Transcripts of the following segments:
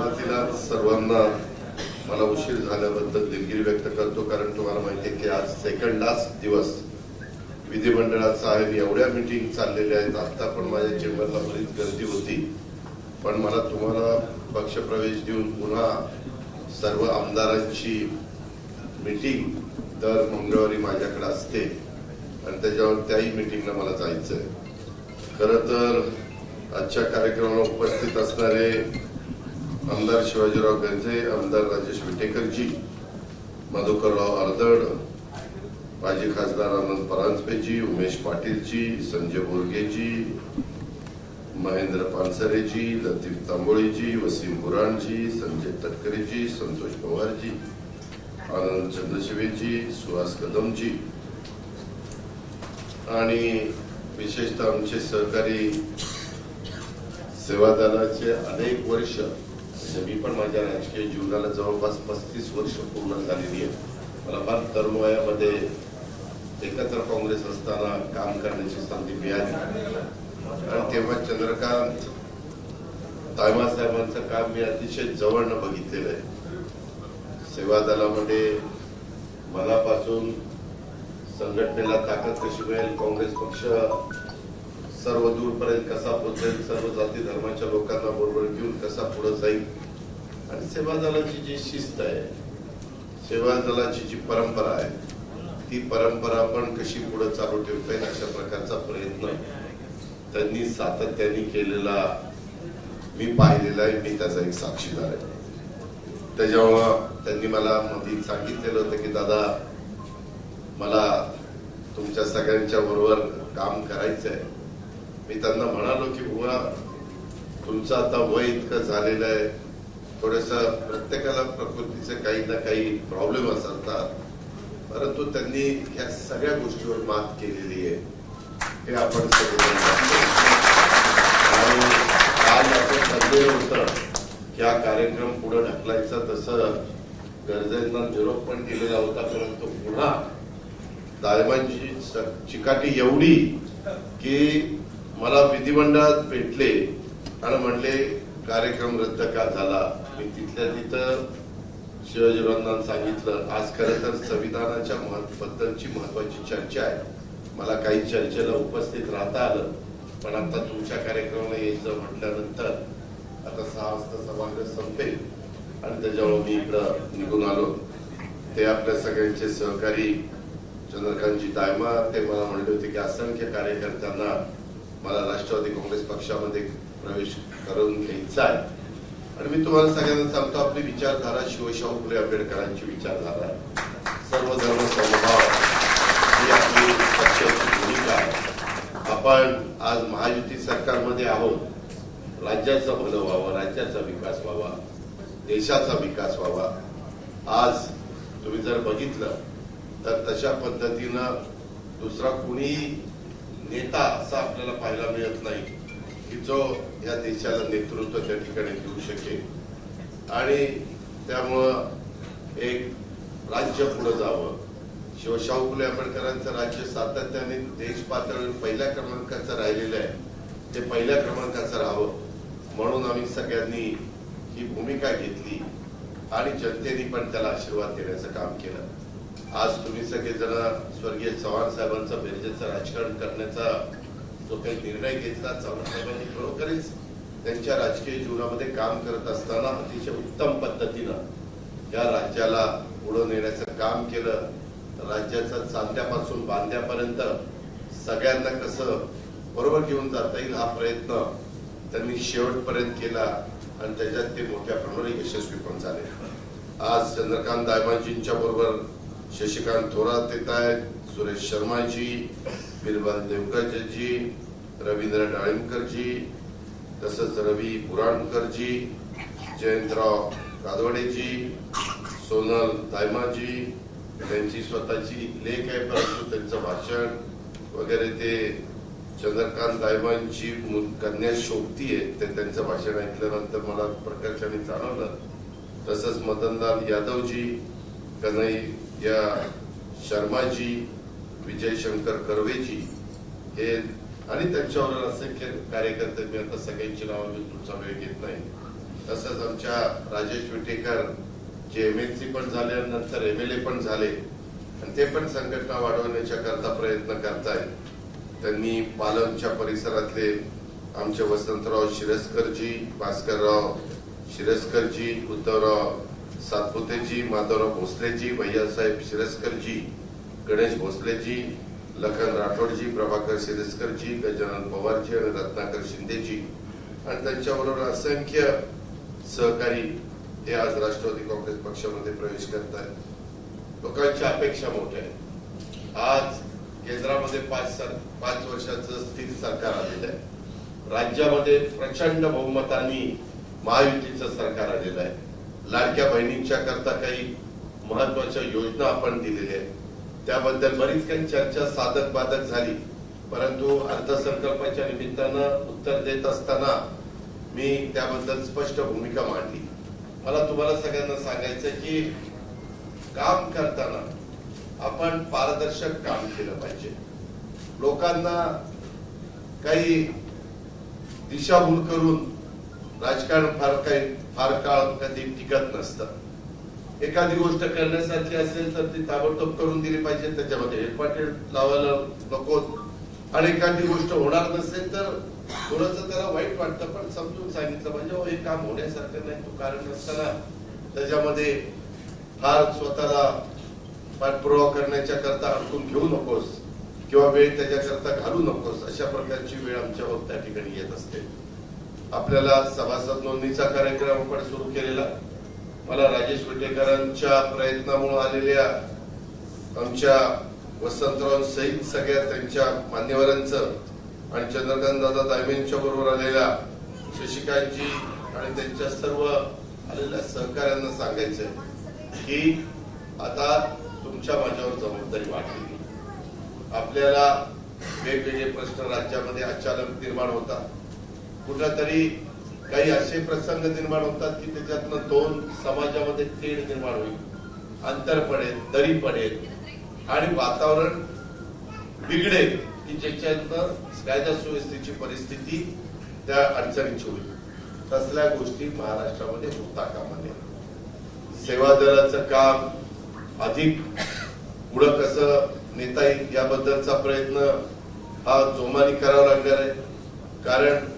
सुरुवातीला सर्वांना मला उशीर झाल्याबद्दल दिलगिरी व्यक्त करतो, कारण तुम्हाला माहिती आहे की आज सेकंड लास्ट दिवस विधिमंडळाचा आहे. एवढ्या मीटिंग चाललेल्या आहेत. आता पण माझ्या चेंबरला बरीच गर्दी होती, पण मला तुम्हाला पक्षप्रवेश देऊन पुन्हा सर्व आमदारांची मीटिंग दर मंगळवारी माझ्याकडे असते आणि त्याच्यावर त्याही मीटिंगला मला जायचंय. खरं तर आजच्या कार्यक्रमाला उपस्थित असणारे आमदार शिवाजीराव गर्जे, आमदार राजेश विटेकरजी, मधुकरराव अर्दड, माजी खासदार आनंद परांजपेजी, उमेश पाटीलजी, संजय बोरगेजी, महेंद्र पानसरेजी, लतीफ तांबोळीजी, वसीम बुराणजी, संजय तटकरेजी, संतोष पवारजी, आनंद चंद्रशिवेजी, सुहास कदमजी आणि विशेषतः आमचे सहकारी सेवा दलाचे अनेक वर्ष, म्हणजे मी पण माझ्या राजकीय जीवनाला जवळपास 35 वर्ष पूर्ण झालेली आहे. मला फार तरुण वयामध्ये एकत्र काँग्रेस असताना काम करण्याची संधी मिळाली आणि तेव्हा चंद्रकांत तायमा साहेबांचं काम मी अतिशय जवळनं बघितलेलं आहे. सेवा दलामध्ये मनापासून संघटनेला ताकद कशी मिळेल, काँग्रेस पक्ष सर्व दूरपर्यंत कसा पोहोचेल, सर्व जाती धर्माच्या लोकांना बरोबर घेऊन कसा पुढे जाईल आणि सेवा दलाची जी शिस्त आहे, सेवा दलाची जी परंपरा आहे, ती परंपरा पण कशी पुढे चालू ठेवता येईल अशा प्रकारचा प्रयत्न त्यांनी सातत्याने केलेला मी पाहिलेला आहे. मी त्याचा एक साक्षीदार आहे. त्याच्यामुळे त्यांनी मला मध्ये सांगितलेलं होतं की दादा, मला तुमच्या सगळ्यांच्या बरोबर काम करायचंय. मी त्यांना म्हणालो की बुवा, तुमचं आता वय इतकं झालेलं आहे, थोडस प्रत्येकाला प्रकृतीचे काही ना काही प्रॉब्लेम असतात, परंतु त्यांनी या सगळ्या गोष्टीवर मात केलेली आहे हे आपण सगळेजण आणि आज आपण ठरलेलं होतं की हा कार्यक्रम पुढे ढकलायचा. तसं गरजेंना निरोप पण दिलेला होता, परंतु पुन्हा दायमांची चिकाटी एवढी की मला विधिमंडळात भेटले आणि म्हणले कार्यक्रम रद्द का झाला. मी तिथल्या तिथं शिवाजीरावांना सांगितलं, आज खरं तर संविधानाच्या बद्दलची महत्वाची चर्चा आहे, मला काही चर्चेला उपस्थित राहता आलं, पण आता तुमच्या कार्यक्रमाला यायचं म्हटल्यानंतर आता 6 वाजता सभागृह संपेल आणि त्याच्यामुळे मी इकडं निघून आलो. ते आपल्या सगळ्यांचे सहकारी चंद्रकांतजी दायमा, ते मला म्हणले होते की असंख्य कार्यकर्त्यांना मला राष्ट्रवादी काँग्रेस पक्षामध्ये प्रवेश करून घ्यायचा आहे आणि मी तुम्हाला सगळ्यांना सांगतो, आपली विचारधारा शिवशाहू फुले आंबेडकरांची विचारधारा आहे. सर्व धर्म समभाव ही आपली पक्षाची भूमिका आहे. आपण आज महायुती सरकारमध्ये आहोत. राज्याचं भलं व्हावं, राज्याचा विकास व्हावा, देशाचा विकास व्हावा. आज तुम्ही जर बघितलं तर तशा पद्धतीनं दुसरा कुणी नेता असा आपल्याला पाहायला मिळत नाही की जो या देशाला नेतृत्व त्या ठिकाणी देऊ शकेल आणि त्यामुळं एक राज्य पुढे जावं. शिवशाहू फुले आंबेडकरांचं राज्य सातत्याने देश पातळीवर पहिल्या क्रमांकाचं राहिलेलं आहे, ते पहिल्या क्रमांकाचं राहावं म्हणून आम्ही सगळ्यांनी ही भूमिका घेतली आणि जनतेने पण त्याला आशीर्वाद देण्याचं काम केलं. आज तुम्ही सगळेजण स्वर्गीय चव्हाण साहेबांचा बेरजेचं राजकारण करण्याचा जो काही निर्णय घेतला, चव्हाण साहेबांनी खरोखरच त्यांच्या राजकीय जीवनामध्ये काम करत असताना अतिशय उत्तम पद्धतीनं या राज्याला पुढे नेण्याचं काम केलं. राज्याचा चांद्यापासून बांध्यापर्यंत सगळ्यांना कसं बरोबर घेऊन जाता येईल हा प्रयत्न त्यांनी शेवटपर्यंत केला आणि त्याच्यात ते मोठ्या प्रमाणात यशस्वी पण झाले. आज चंद्रकांत दायमाजींच्या बरोबर शशिकांत थोरात येत आहेत, सुरेश शर्माजी, बिरबल देवकरजी, रवींद्र डाळिंबकरजी, तसंच रवी बुराणकरजी, जयंतराव कादवडेजी, सोनल दायमाजी, त्यांची स्वतःची लेख आहे परंतु त्यांचं भाषण वगैरे ते चंद्रकांत दायमांची कन्या शोभती आहे, ते त्यांचं भाषण ऐकल्यानंतर मला प्रकर्षाने जाणवलं. तसंच मदनलाल यादवजी, कन्हैया शर्माजी, विजय शंकर कर्वेजी हे आणि त्यांच्यावर असंख्य कार्यकर्ते, मी आता सगळ्यांची नावं मी तुमचा वेळ घेत नाही. तसंच आमच्या राजेश विटेकर जे MLC पण झाले, नंतर MLA पण झाले आणि ते पण संघटना वाढवण्याच्या करता प्रयत्न करतायत. त्यांनी पालमच्या परिसरातले आमचे वसंतराव शिरस्करजी, भास्करराव शिरस्करजी, उद्धवराव सातपुतेजी, माधवराव भोसलेजी, भैयासाहेब शिरस्करजी, गणेश भोसलेजी, लखन राठोडजी, प्रभाकर शिरस्करजी, गजानन पवारजी आणि रत्नाकर शिंदेजी आणि त्यांच्याबरोबर असंख्य सहकारी हे आज राष्ट्रवादी काँग्रेस पक्षामध्ये प्रवेश करत आहेत. लोकांच्या अपेक्षा मोठ्या आहेत. आज केंद्रामध्ये 5 वर्षाचं स्थिर सरकार आलेलं आहे. राज्यामध्ये प्रचंड बहुमताने महायुतीचं सरकार आलेलं आहे. लाडक्या बहिणींच्या करता काही महत्वाच्या योजना आपण दिलेल्या आहेत. त्याबद्दल बरीच काही चर्चा साधक बाधक झाली, परंतु अर्थसंकल्पाच्या निमित्तानं उत्तर देत असताना मी त्याबद्दल स्पष्ट भूमिका मांडली. मला तुम्हाला सगळ्यांना सांगायचं की काम करताना आपण पारदर्शक काम केलं पाहिजे. लोकांना काही दिशाभूल करून राजकारण फार काळ कधी टिकत नसतं. एखादी गोष्ट करण्यासारखी असेल तर ती ताबडतोब करून दिली पाहिजे, त्याच्यामध्ये हेलपाटे लावायला नको. आणि एखादी गोष्ट होणार नसेल तर थोडंसं त्याला वाईट वाटतं, पण समजून सांगितलं पाहिजे हे काम होण्यासारखं नाही, तू कारण नसताना त्याच्यामध्ये फार स्वतःला पाठपुरावा करण्याच्या करता अडकून घेऊ नकोस किंवा वेळ त्याच्याकरता घालू नकोस. अशा प्रकारची वेळ आमच्यावर त्या ठिकाणी येत असते. आपल्याला सभासद नोंदणीचा कार्यक्रम आपण सुरू केलेला. मला राजेश विटेकरांच्या प्रयत्नामुळे आलेल्या आमच्या वसंतराव सहित सगळ्या त्यांच्या मान्यवरांचं आणि चंद्रकांत दादा दायमेंच्या बरोबर आलेल्या शशिकांतजी आणि त्यांच्या सर्व आलेल्या सहकाऱ्यांना सांगायचंय की आता तुमच्या माझ्यावर जबाबदारी वाढली. आपल्याला वेगवेगळे प्रश्न राज्यामध्ये अचानक निर्माण होतात. कुठेतरी काही असे प्रसंग निर्माण होतात की त्याच्यातनं दोन समाजामध्ये तेढ निर्माण होईल, अंतर पडेल, दरी पडेल आणि वातावरण बिघडेल की ज्याच्यातनं कायदा सुव्यवस्थेची परिस्थिती त्या अडचणीची होईल. तसल्या गोष्टी महाराष्ट्रामध्ये होता कामा नये. सेवा दलाचं काम अधिक पुढं कसं नेता येईल याबद्दलचा प्रयत्न हा जोमाने करावा लागणार आहे. कारण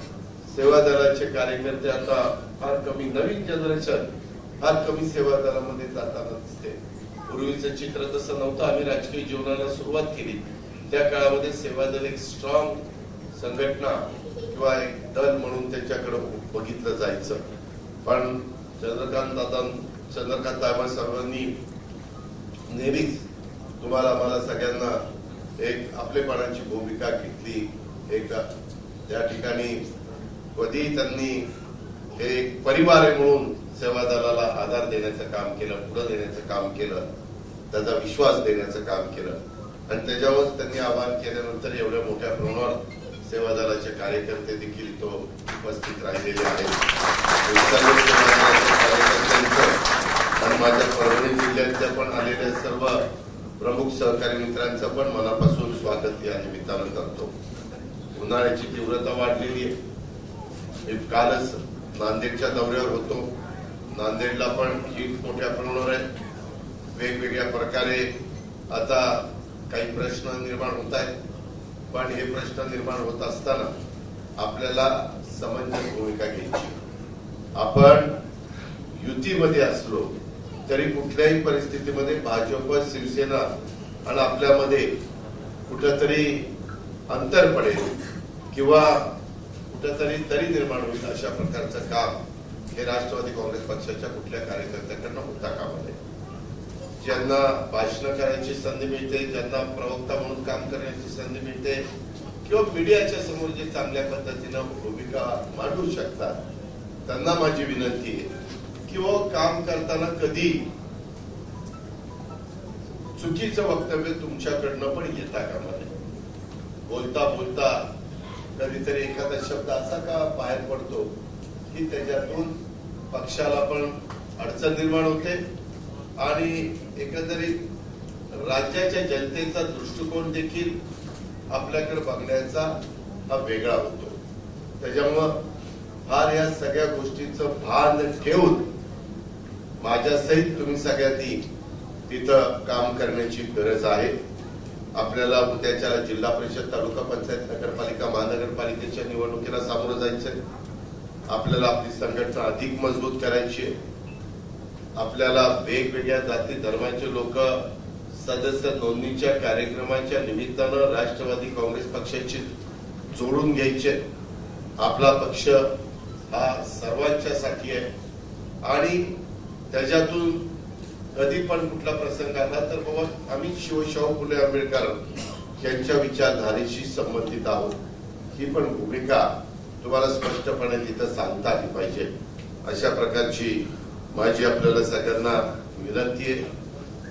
सेवा दलाचे कार्यकर्ते आता फार कमी, नवीन जनरेशन फार कमी सेवा दलामध्ये जाताना दिसते. पूर्वीचं चित्र तसं नव्हतं. आम्ही राजकीय जीवनाला सुरुवात केली त्या काळामध्ये सेवा दल एक स्ट्रॉंग संघटना किंवा एक दल म्हणून त्याच्याकडे बघितलं जायचं. पण चंद्रकांत दादा साहेबांनी नेहमीच तुम्हाला मला सगळ्यांना एक आपलेपणाची भूमिका घेतली. एक त्या ठिकाणी कधी त्यांनी एक परिवार आहे म्हणून सेवा दलाला आधार देण्याचं काम केलं, पुढे देण्याचं काम केलं, त्याचा विश्वास देण्याचं काम केलं आणि त्याच्यावर त्यांनी आवाहन केल्यानंतर एवढ्या मोठ्या प्रमाणावर सेवा दलाचे कार्यकर्ते देखील तो उपस्थित राहिलेले आहेत. आणि माझ्या परभणी जिल्ह्यातल्या पण आलेल्या सर्व प्रमुख सहकारी मित्रांचं पण मनापासून स्वागत या निमित्तानं करतो. उन्हाळ्याची तीव्रता वाढलेली आहे. मी कालच नांदेडच्या दौऱ्यावर होतो. नांदेडला पण हीट मोठ्या प्रमाणावर आहे. वेगवेगळ्या प्रकारे आता काही प्रश्न निर्माण होत आहेत. पण हे प्रश्न निर्माण होत असताना आपल्याला समंजस भूमिका घ्यायची. आपण युतीमध्ये असलो तरी कुठल्याही परिस्थितीमध्ये भाजप, शिवसेना आणि आपल्यामध्ये कुठंतरी अंतर पडेल किंवा कुठंतरी तरी निर्माण होईल अशा प्रकारचं काम हे राष्ट्रवादी काँग्रेस पक्षाच्या कुठल्या कार्यकर्त्याकडनं होता कामा नये. ज्यांना भाषण करायची संधी मिळते, ज्यांना प्रवक्ता म्हणून काम करण्याची संधी मिळते किंवा मीडियाच्या समोर जे चांगल्या पद्धतीनं भूमिका मांडू शकतात त्यांना माझी विनंती आहे की काम करताना कधी चुकीचं वक्तव्य तुमच्याकडनं पण येता कामा नये. बोलता बोलता कधीतरी एखादा शब्द असा का बाहेर पडतो की त्याच्यातून पक्षाला पण अडचण निर्माण होते आणि एकंदरीत राज्याच्या जनतेचा दृष्टिकोन देखील आपल्याकडे बघण्याचा हा वेगळा होतो. त्याच्यामुळं फार या सगळ्या गोष्टीचं भान ठेवून माझ्यासहित तुम्ही सगळ्यांनी तिथं काम करण्याची गरज आहे. आपल्याला उद्याच्याला जिल्हा परिषद, तालुका पंचायत, नगरपालिका, महानगरपालिकेच्या निवडणुकीला सामोरं जायचंय. आपल्याला आपली संघटना अधिक मजबूत करायची आहे. आपल्याला वेगवेगळ्या जाती धर्माचे लोक सदस्य नोंदणीच्या कार्यक्रमाच्या निमित्तानं राष्ट्रवादी काँग्रेस पक्षाची जोडून घ्यायचे. आपला पक्ष हा सर्वांच्यासाठी आहे आणि त्याच्यातून कधी पण कुठला प्रसंग आला तर बाबा आम्ही शिवशाहू फुले आंबेडकर यांच्या विचारधारेशी संबंधित आहोत, ही पण भूमिका तुम्हाला स्पष्टपणे तिथं सांगता आली पाहिजे. अशा प्रकारची माझी आपल्याला सगळ्यांना विनंती आहे.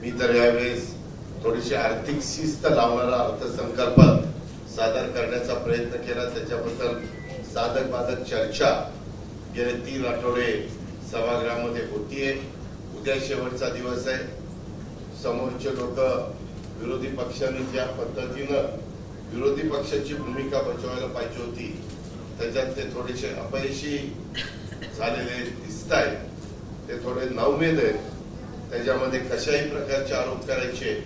मी तर यावेळेस थोडीशी आर्थिक शिस्त लावणारा अर्थसंकल्प सादर करण्याचा प्रयत्न केला. त्याच्याबद्दल साधक बाधक चर्चा गेले 3 आठवडे सभागृहामध्ये होतीये. उद्या शेवटचा दिवस आहे. समोरचे लोक विरोधी पक्षांनी ज्या पद्धतीनं विरोधी पक्षाची भूमिका बजावायला पाहिजे होती त्याच्यात ते थोडेसे अपयशी झालेले दिसत आहेत. ते थोडे नाउमेद आहेत. त्याच्यामध्ये कशाही प्रकारचे आरोप करायचे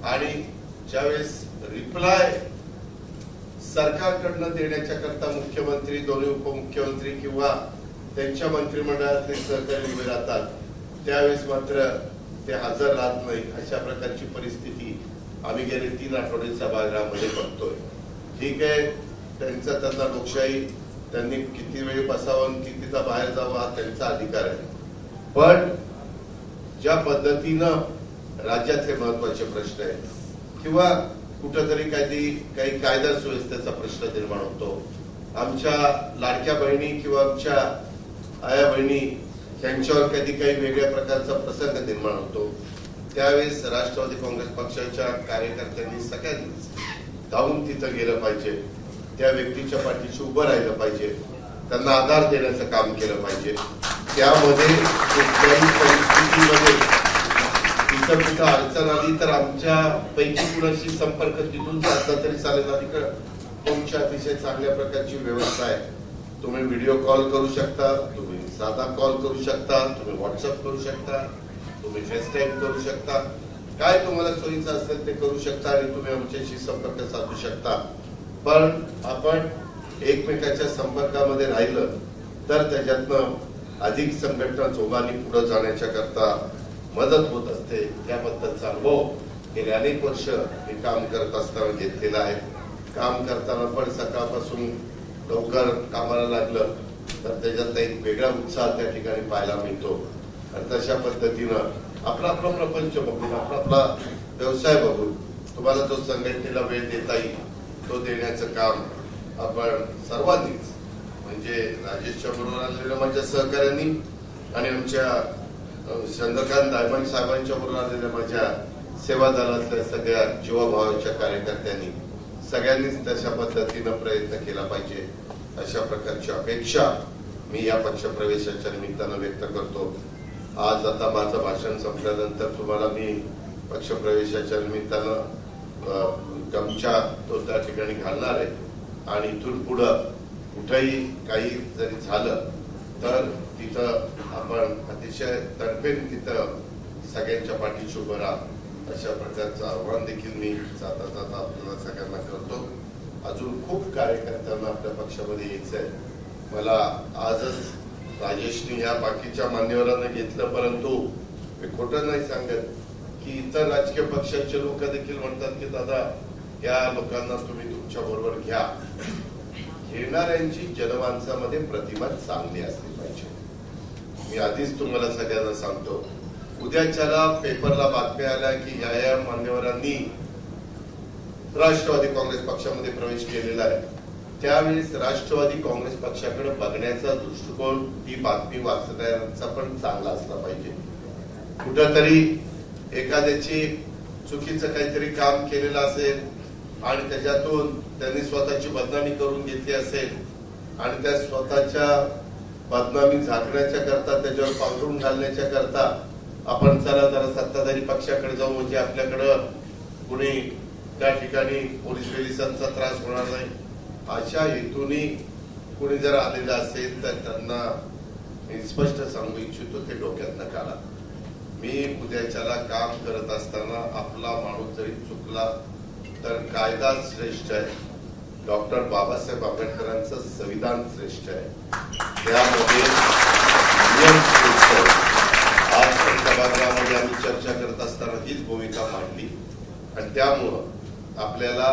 आणि ज्यावेळेस रिप्लाय सरकारकडनं देण्याच्या करता मुख्यमंत्री, दोन्ही उपमुख्यमंत्री किंवा त्यांच्या मंत्रिमंडळातले सहकारी उभे राहतात त्यावेळेस मात्र ते हजर राहत नाही. अशा प्रकारची परिस्थिती आम्ही गेले 3 आठवडे सभागृहामध्ये बघतोय. ठीक आहे, त्यांना लोकशाही, त्यांनी किती वेळ बसावं कितीदा बाहेर जावं हा त्यांचा अधिकार आहे. पण ज्या पद्धतीनं राज्यातले महत्वाचे प्रश्न आहेत किंवा कुठंतरी काही कायदा सुव्यवस्थेचा प्रश्न निर्माण होतो, आमच्या लाडक्या बहिणी किंवा आमच्या आया बहिणी यांच्यावर काही वेगळ्या प्रकारचा प्रसंग निर्माण होतो, त्यावेळेस राष्ट्रवादी काँग्रेस पक्षाच्या कार्यकर्त्यांनी सगळ्यांनीच धावून तिथं गेलं पाहिजे. त्या व्यक्तीच्या पाठीशी उभं राहिलं पाहिजे. त्यांना आधार देण्याचं काम केलं पाहिजे. त्यामध्ये कुठल्याही परिस्थितीमध्ये तिथं कुठं अडचण आली तर आमच्या पैकी कुणाशी संपर्क तिथून साधला तरी चालेल. तिकडं तुमच्या अतिशय चांगल्या प्रकारची व्यवस्था आहे. तुम्ही व्हिडिओ कॉल करू शकता, तुम्ही साधा कॉल करू शकता, तुम्ही व्हॉट्सअप करू शकता, तुम्ही फेस टाईम करू शकता. काय तुम्हाला सोयीचं असेल ते करू शकता आणि तुम्ही आमच्याशी संपर्क साधू शकता. पण आपण एकमेकाच्या संपर्कामध्ये राहिलं तर त्याच्यातनं अधिक संघटना जोमाने पुढे जाण्याच्या करता मदत होत असते. त्याबद्दलचा अनुभव गेले अनेक वर्ष मी काम करत असताना घेतलेला आहे. काम करताना पण सकाळपासून लवकर कामाला लागलं तर त्याच्यात एक वेगळा उत्साह त्या ठिकाणी पाहायला मिळतो. आणि तशा पद्धतीनं आपला प्रपंच बघून, आपला व्यवसाय बघून तुम्हाला जो संघटनेला वेळ देता येईल तो देण्याचं काम आपण सर्वांनीच, म्हणजे राजेशच्या बरोबर आलेल्या माझ्या सहकाऱ्यांनी आणि आमच्या चंद्रकांत दायमानी साहेबांच्या बरोबर आलेल्या माझ्या सेवा दलातल्या सगळ्या जीवाभावाच्या कार्यकर्त्यांनी सगळ्यांनीच तशा पद्धतीनं प्रयत्न केला पाहिजे. अशा प्रकारची अपेक्षा मी या पक्षप्रवेशाच्या निमित्तानं व्यक्त करतो. आज आता माझं भाषण संपल्यानंतर तुम्हाला मी पक्षप्रवेशाच्या निमित्तानं गमछा तो त्या ठिकाणी घालणार आहे आणि इथून पुढं कुठेही काही जरी झालं तर तिथं आपण अतिशय तडफेन तिथं सगळ्यांच्या पाठीशी उभं राहा. अशा प्रकारचं आव्हान देखील मी जाता जाता आपल्याला सगळ्यांना करतो. अजून खूप कार्यकर्त्यांना आपल्या पक्षामध्ये यायचं आहे. मला आजच राजेशनी या बाकीच्या मान्यवरांना घेतलं, परंतु मी खोटं नाही सांगत की इतर राजकीय पक्षाचे लोक देखील म्हणतात की दादा या लोकांना तुम्ही तुमच्या बरोबर घ्या. घेणाऱ्यांची जनमानसामध्ये प्रतिमा चांगली असली पाहिजे. मी आधीच तुम्हाला सगळ्यांना सांगतो, उद्याच्याला पेपरला बातम्या आल्या की या मान्यवरांनी राष्ट्रवादी काँग्रेस पक्षामध्ये प्रवेश केलेला आहे, त्यावेळेस राष्ट्रवादी काँग्रेस पक्षाकडे बघण्याचा दृष्टिकोन ही बातमी वाचण्याचा पण चांगला असला पाहिजे. कुठंतरी एखाद्याची चुकीचं काहीतरी काम केलेलं असेल आणि त्याच्यातून त्यांनी स्वतःची बदनामी करून घेतली असेल आणि त्या स्वतःच्या बदनामी झाकण्याच्या करता, त्याच्यावर पांघरून घालण्याच्या करता आपण चला जरा सत्ताधारी पक्षाकडे जाऊ म्हणजे आपल्याकडं कुणी त्या ठिकाणी पोलीस वेलिसांचा त्रास होणार नाही, अशा हेतूने कोणी जर आलेलं असेल तर त्यांना मी स्पष्ट सांगू इच्छितो, ते डोक्यातनं काढा. मी उद्याच्याला काम करत असताना आपला माणूस जरी चुकला तर कायदा श्रेष्ठ आहे, डॉक्टर बाबासाहेब आंबेडकरांचं संविधान श्रेष्ठ आहे, त्यामध्ये नियम श्रेष्ठ आहे. आज सभागृहामध्ये आम्ही चर्चा करत असताना हीच भूमिका मांडली आणि त्यामुळं आपल्याला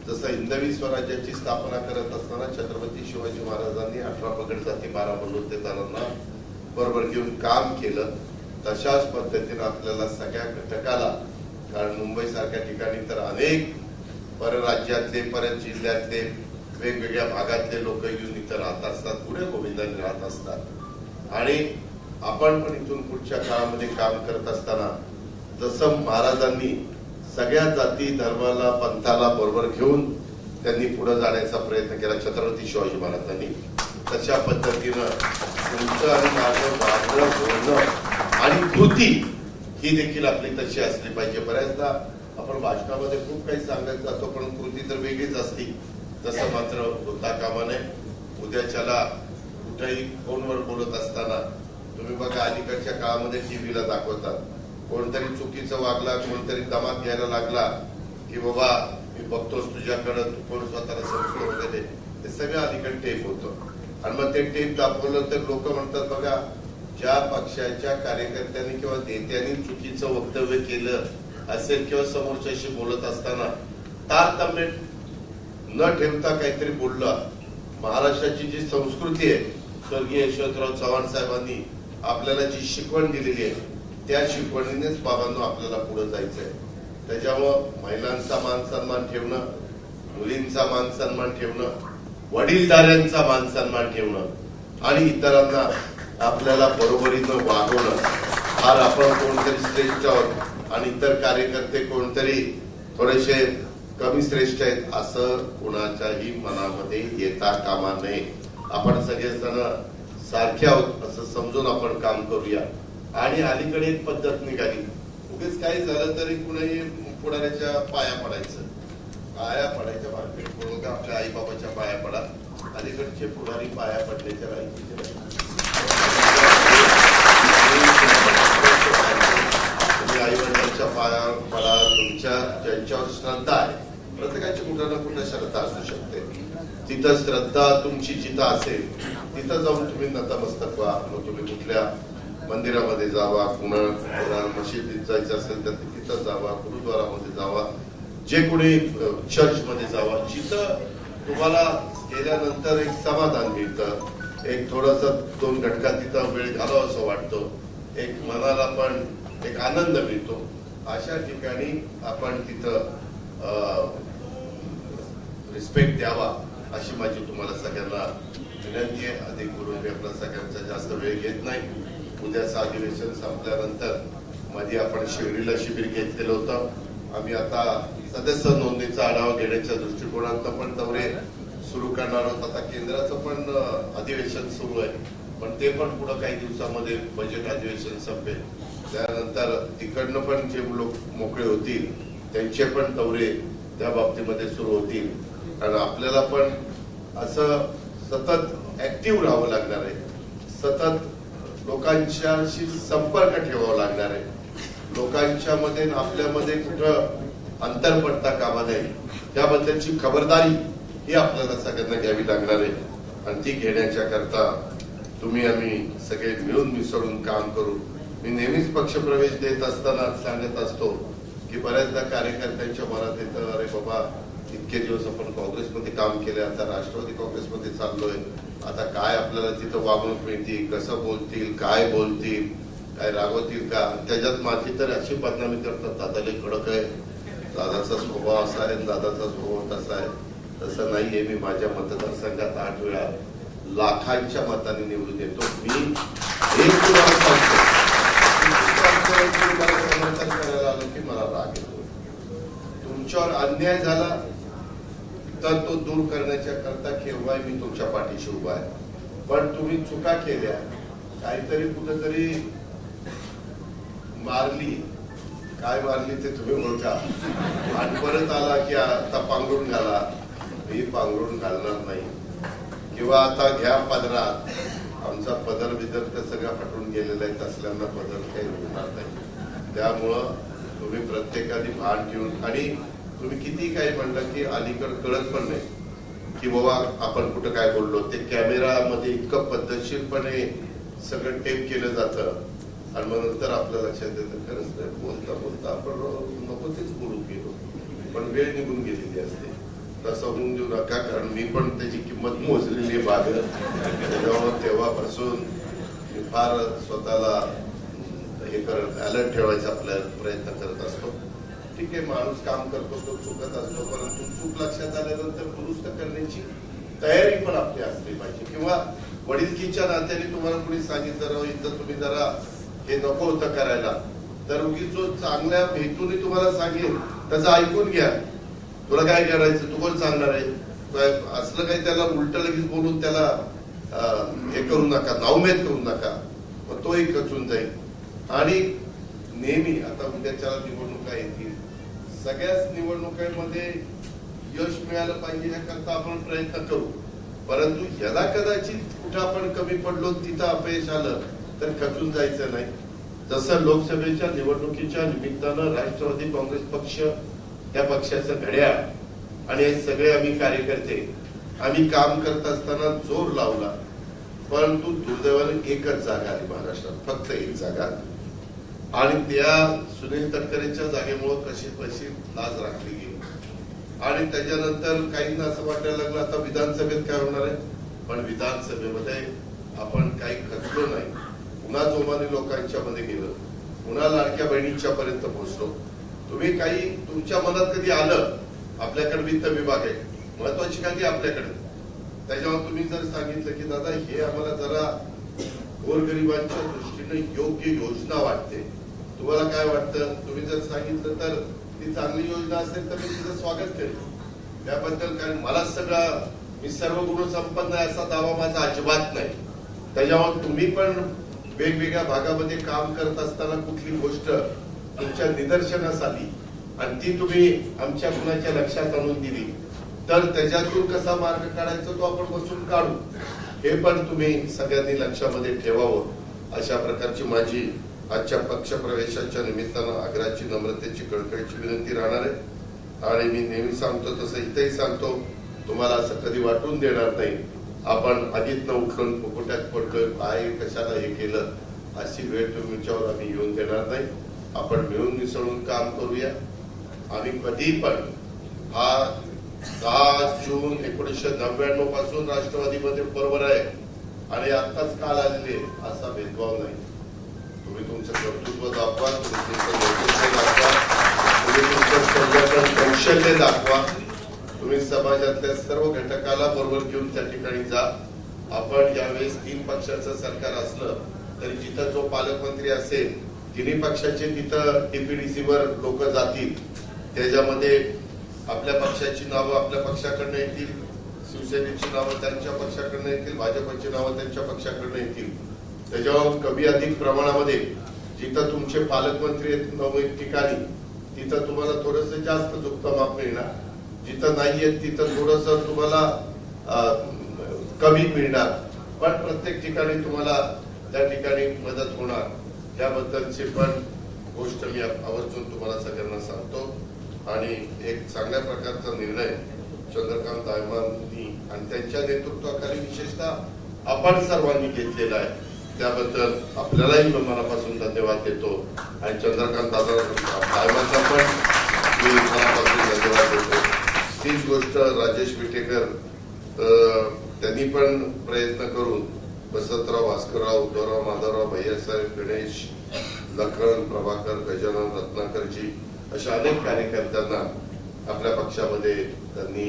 जसं हिंदवी स्वराज्याची स्थापना करत असताना छत्रपती शिवाजी महाराजांनी 18 पगड जाती 12 बलुतेदारांना बरोबर घेऊन काम केलं, तशाच पद्धतीने आपल्याला सगळ्या घटकाला, कारण मुंबई सारख्या ठिकाणी तर अनेक परराज्यातले परत जिल्ह्यातले वेगवेगळ्या भागातले लोक येऊन इथं राहत असतात, पुढे गोविंदांनी राहत असतात आणि आपण पण इथून पुढच्या काळामध्ये काम करत असताना जसं महाराजांनी सगळ्या जाती धर्माला पंथाला बरोबर घेऊन त्यांनी पुढे जाण्याचा प्रयत्न केला छत्रपती शिवाजी महाराजांनी, तशा पद्धतीनं तुमचं आणि माझं वागणं बोलणं आणि कृती ही देखील आपली तशी असली पाहिजे. बऱ्याचदा आपण भाषणामध्ये खूप काही सांगत जातो पण कृती तर वेगळीच असती, तसं मात्र होता कामा नये. उद्याच्याला कुठेही फोनवर बोलत असताना तुम्ही बघा अलीकडच्या काळामध्ये टीव्हीला दाखवतात, कोणतरी चुकीचं वागला, कोणतरी दमात घ्यायला लागला की बाबा मी बघतोस तुझ्याकडं, तू कोण स्वतःला संस्कृत वगैरे, ते सगळं अलीकडे टेप होतं आणि मग ते टेप दाखवलं तर लोक म्हणतात बघा ज्या पक्षाच्या कार्यकर्त्यांनी किंवा नेत्यांनी चुकीचं वक्तव्य केलं असेल किंवा समोरच्याशी बोलत असताना तारतम्य न ठेवता काहीतरी बोललं. महाराष्ट्राची जी संस्कृती आहे, स्वर्गीय यशवंतराव चव्हाण साहेबांनी आपल्याला जी शिकवण दिलेली आहे त्या शिकवणीनेच बाबांनो आपल्याला पुढे जायचंय. त्याच्यामुळं महिलांचा मान सन्मान ठेवणं, मुलींचा मान सन्मान ठेवणं, वडीलधाऱ्यांचा मान सन्मान ठेवणं आणि इतरांना आपल्याला बरोबरीनं वागवणं, फार आपण कोणतरी श्रेष्ठ आहोत आणि इतर कार्यकर्ते कोणतरी थोडेसे कमी श्रेष्ठ आहेत असं कुणाच्याही मनामध्ये येता कामा नये. आपण सगळेजण सारखे आहोत असं समजून आपण काम करूया. आणि अलीकडे एक पद्धत निघाली, उगीच काही झालं तरी कुणाही पुढाऱ्याच्या पाया पडायचं, पाया पडायच्या मार्केट म्हणून आपल्या आई बाबाच्या पाया पडा. अलीकडचे पुढारी पाया पडल्याच्या राहायचे, तुम्ही आई वडिलांच्या पाया पडा. तुमच्या ज्यांच्यावर श्रद्धा आहे, प्रत्येकाची कुठं ना कुठं श्रद्धा असू शकते, तिथं श्रद्धा तुमची जिथं असेल तिथं जाऊन तुम्ही नतमस्तक व्हा. मग तुम्ही कुठल्या मंदिरामध्ये जावा, कुणा मशिदीत जायचं असेल तर तिथं जावा, गुरुद्वारामध्ये जावा, जे कोणी चर्चमध्ये जावा, जिथं तुम्हाला गेल्यानंतर एक समाधान मिळतं, एक थोडस 2 घटका तिथं वेळ घालावा असं वाटतं, एक मनाला पण एक आनंद मिळतो, अशा ठिकाणी आपण तिथं रिस्पेक्ट द्यावा अशी माझी तुम्हाला सगळ्यांना विनंती आहे. अधिक बोलून आपला सगळ्यांचा जास्त वेळ घेत नाही. उद्याचं अधिवेशन संपल्यानंतर मध्ये आपण शिर्डीला शिबिर घेतलेलं होतं. आम्ही आता सदस्य नोंदणीचा आढावा घेण्याच्या दृष्टिकोनातून पण दौरे सुरू करणार आहोत. आता केंद्राचं पण अधिवेशन सुरू आहे, पण ते पण पुढे काही दिवसामध्ये बजेट अधिवेशन संपेल, त्यानंतर तिकडनं पण जे लोक मोकळे होतील त्यांचे पण दौरे त्या बाबतीमध्ये सुरू होतील. कारण आपल्याला पण असं सतत ऍक्टिव्ह राहावं लागणार आहे, सतत लोकांच्याशी संपर्क ठेवावा लागणार आहे, लोकांच्या मध्ये आपल्यामध्ये कुठं अंतर पडता कामा नये, त्याबद्दलची खबरदारी ही आपल्याला सगळ्यांना घ्यावी लागणार आहे. आणि ती घेण्याच्या करता तुम्ही आम्ही सगळे मिळून मिसळून काम करू. मी नेहमीच पक्षप्रवेश देत असताना सांगत असतो की बऱ्याचदा कार्यकर्त्यांच्या मनात येतं, अरे बाबा इतके दिवस आपण काँग्रेसमध्ये काम केले, आता राष्ट्रवादी काँग्रेसमध्ये चाललोय, आता काय आपल्याला तिथं वागणूक मिळतील, कसं बोलतील, काय बोलतील, काय रागवतील का. त्याच्यात माझी तर अशी बदनामी करतात, दादाले कडक आहे, दादाचा स्वभाव असा आहे, दादाचा स्वभाव तसा आहे. तसं नाहीये. मी माझ्या मतदारसंघात 8 वेळा लाखांच्या मताने निवडून येतो. मी एक तुम्हाला सांगतो, समर्थन करायला आलो की मला राग येतो. तुमच्यावर अन्याय झाला तर तो दूर करण्याच्या करता केव्हाही मी तुमच्या पाठीशी उभा आहे. पण तुम्ही चुका केल्या, काहीतरी कुठेतरी मारली, काय मारली ते तुम्ही ओळखा, आणि परत आला की आता पांघरून घाला. मी पांघरून घालणार नाही. किंवा आता घ्या पदरात, आमचा पदर बिदर तर सगळा फाटून गेलेला आहे, तसल्यांना पदर काही होणार नाही. त्यामुळं तुम्ही प्रत्येकाने भान ठेवून, आणि तुम्ही किती काही म्हणलं की अलीकडे कळत पण नाही की बाबा आपण कुठं काय बोललो. ते कॅमेरामध्ये इतकं पद्धतशीरपणे सगळं टेप केलं जातं आणि मग नंतर आपल्या लक्षात येतं खरंच नाही, बोलता बोलता आपण नको तेच बोलून गेलो, पण वेळ निघून गेलेली असते. तसं होऊन देऊ नका, कारण मी पण त्याची किंमत मोजलेली आहे बाहेर. त्याच्यामुळे तेव्हापासून मी फार स्वतःला हे करत अलर्ट ठेवायचा आपल्याला प्रयत्न करत असतो. ठीक आहे, माणूस काम करतो तो चुकत असतो, परंतु चूक लक्षात आल्यानंतर दुरुस्त करण्याची तयारी पण आपली असली पाहिजे. किंवा वडीलकीच्या नात्याने तुम्हाला कोणी सांगितलं इथं तुम्ही जरा हे नको होतं करायला, तर उगीच जो चांगल्या हेतूने तुम्हाला सांगेल त्याचं ऐकून घ्या. तुला काय करायचं, तू कोण सांगणार आहे, असलं काही त्याला उलट लगेच बोलून त्याला हे करू नका, नाउमेद करू नका, मग तोही खचून जाईल. आणि नेहमी आता उद्याच्या निवडणुका येतील, सगळ्याच निवडणुकांमध्ये यश मिळालं पाहिजे याकरता आपण प्रयत्न करू. परंतु यदा कदाचित कुठं आपण कमी पडलो, तिथं अपयश आलं तर खचून जायचं नाही. जसं लोकसभेच्या निवडणुकीच्या निमित्तानं राष्ट्रवादी काँग्रेस पक्ष, त्या पक्षाचं घड्याळ आणि हे सगळे आम्ही कार्यकर्ते आम्ही काम करत असताना जोर लावला, परंतु दुर्दैवाने एकच जागा आली महाराष्ट्रात, फक्त एक जागा, आणि त्या सुनील तटकरेंच्या जागेमुळे कशी लाज राखली गेली. आणि त्याच्यानंतर काहींना असं वाटायला लागलं आता विधानसभेत काय होणार आहे, पण विधानसभेमध्ये आपण काही खचलो नाही. पुन्हा जोमाने लोकांच्या मध्ये गेलं, पुन्हा लाडक्या बहिणींच्या पर्यंत पोहोचलो. तुम्ही काही तुमच्या मनात कधी आलं, आपल्याकडे वित्त विभाग आहे, महत्वाची खाती आपल्याकडे, त्याच्यावर तुम्ही जर सांगितलं की दादा हे आम्हाला जरा गोरगरिबांच्या दृष्टीने योग्य योजना वाटते, तुम्हाला काय वाटतं, तुम्ही जर सांगितलं तर ती चांगली योजना असेल तर मी तिचं स्वागत करेन. त्याबद्दल कारण मला सगळं, मी सर्व गुणसंपन्न आहे असा दावा माझा अजिबात नाही. त्याच्यावर तुम्ही पण वेगवेगळ्या भागामध्ये काम करत असताना कुठली गोष्ट तुमच्या निदर्शनास आली आणि ती तुम्ही आमच्या कुणाच्या लक्षात आणून दिली, तर त्याच्यातून कसा मार्ग काढायचा तो आपण बसून काढू, हे पण तुम्ही सगळ्यांनी लक्षामध्ये ठेवावं. अशा प्रकारची माझी आजच्या पक्षप्रवेशाच्या निमित्तानं आग्रहाची, नम्रतेची, कळकळीची विनंती राहणार आहे. आणि मी नेहमी सांगतो तसं इथेही सांगतो, तुम्हाला असं कधी वाटून देणार नाही आपण आधीच उठून फुकुट्यात पडलोय, काय कशाला हे केलं, अशी वेळ तुमच्यावर आम्ही येऊन देणार नाही. आपण मिळून मिसळून काम करूया. आम्ही कधी पण हा 10 जून 1999 पासून राष्ट्रवादीमध्ये बरोबर आहे आणि आत्ताच काल आलेले असा भेदभाव नाही. तुम्ही तुमचं कर्तृत्व दाखवा, तुम्ही तुमचं नेतृत्व दाखवा, तुम्ही तुमचं संघटन कौशल्य दाखवा, तुम्ही समाजातल्या सर्व घटकाला बरोबर घेऊन त्या ठिकाणी जा. आपण यावेळेस 3 पक्षाचं सरकार असलं तरी जिथं जो पालकमंत्री असेल, तिन्ही पक्षाचे तिथं टीपीडीसी वर लोक जातील, त्याच्यामध्ये आपल्या पक्षाची नावं आपल्या पक्षाकडनं येतील, शिवसेनेची नावं त्यांच्या पक्षाकडनं येतील, भाजपची नावं त्यांच्या पक्षाकडनं येतील. त्याच्यावर कमी अधिक प्रमाणामध्ये जिथं तुमचे पालकमंत्री आहेत 9 ठिकाणी, तिथं तुम्हाला थोडस जास्त झुकतं माप मिळणार, जिथं नाहीये तिथं थोडस तुम्हाला कमी मिळणार, पण प्रत्येक ठिकाणी तुम्हाला त्या ठिकाणी मदत होणार. त्याबद्दलची पण गोष्ट मी आवर्जून तुम्हाला सगळ्यांना सांगतो. आणि एक चांगल्या प्रकारचा निर्णय चंद्रकांत दायमांनी आणि त्यांच्या नेतृत्वाखाली विशेषतः आपण सर्वांनी घेतलेला आहे, त्याबद्दल आपल्यालाही मनापासून धन्यवाद देतो. आणि चंद्रकांत दायमांचा पण मी मनापासून धन्यवाद देतो. तीच गोष्ट राजेश विटेकर, त्यांनी पण प्रयत्न करून वसंतराव, भास्करराव, उद्धवराव, माधवराव, भैयासाहेब, गणेश, लखन, प्रभाकर, गजानन, रत्नाकरजी अशा अनेक कार्यकर्त्यांना आपल्या पक्षामध्ये त्यांनी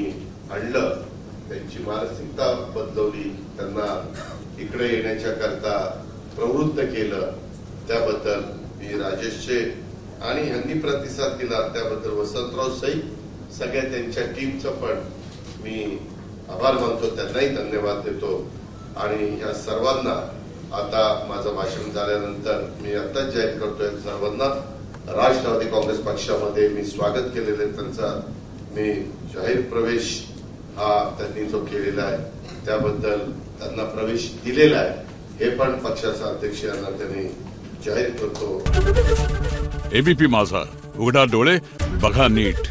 आणलं, त्यांची मानसिकता बदलवली, त्यांना इकडे येण्याच्या करता प्रवृत्त केलं. त्याबद्दल मी राजेशचे आणि यांनी प्रतिसाद दिला त्याबद्दल वसंतराव सहित सगळ्या त्यांच्या टीमचं पण मी आभार मानतो, त्यांनाही धन्यवाद देतो. आणि या सर्वांना आता माझं भाषण झाल्यानंतर मी आताच जाहीर करतोय, सर्वांना राष्ट्रवादी काँग्रेस पक्षामध्ये मी स्वागत केलेले त्यांचा मी जाहीर प्रवेश हा त्यांनी जो केलेला आहे त्याबद्दल त्यांना प्रवेश दिलेला आहे हे पण पक्षाचा अध्यक्ष यांना त्यांनी जाहीर करतो. एबीपी माझा, उघडा डोळे बघा नीट.